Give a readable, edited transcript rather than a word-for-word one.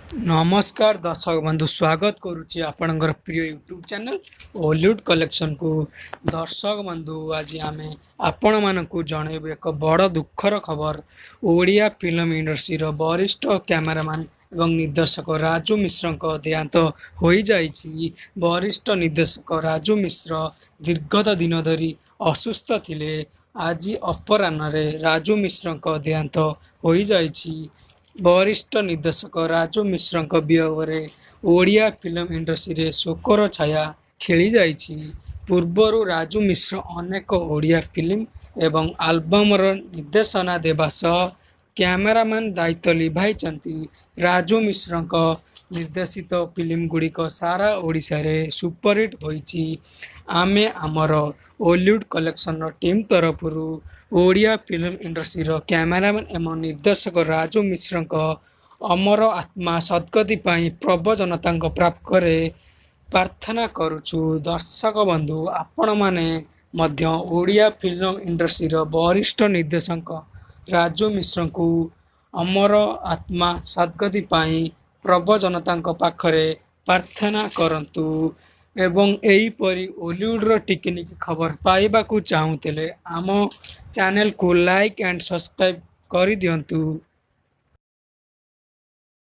नमस्कार दर्शक बंधु स्वागत करुच्ची आपणकर प्रिय यूट्यूब चैनल हॉलीवुड कलेक्शन को। दर्शक बंधु आज आम आपण मानक जनइबू एक बड़ दुखर खबर। ओडिया फिल्म इंडस्ट्री वरिष्ठ कैमरामैन एवं निर्देशक राजू मिश्र देहांत हो जाइछि। वरिष्ठ निर्देशक राजू मिश्र दीर्घ दिन धरी असुस्थ थिले। आज अपराह्न राजू मिश्र देहांत हो जाइछि। वरिष्ठ निर्देशक राजू मिश्र वियोगरे ओडिया फिल्म इंडस्ट्री शोकर छाया खेली जाइछि। पूर्वर राजू मिश्र अनेक ओडिया फिल्म एवं आल्बमर निर्देशना देवा सह कैमरामैन दायित्व लिभाइछन्ति। राजू मिश्र निर्देशित फिल्म गुड़िक सारा ओडिशा रे सुपरहिट होइछि। आमे आमर हॉलीवुड कलेक्शन टीम तरफ ओडिया फिल्म इंडस्ट्री कैमरामैन एवं निर्देशक राजू मिश्र अमर आत्मा सद्गति पाई प्रभु जनता प्राप्त प्रार्थना करुछु। दर्शक बंधु आपण माने मध्य ओडिया फिल्म इंडस्ट्री वरिष्ठ निर्देशक राजू मिश्र को अमर आत्मा सद्गति पाई प्रभु जनता पाखरे प्रार्थना करंतु। एवं एहीपरि हॉलीवुड टिकनिक खबर पाइबाकू चाहूले आम चैनल को लाइक एंड सब्सक्राइब कर दियंतु।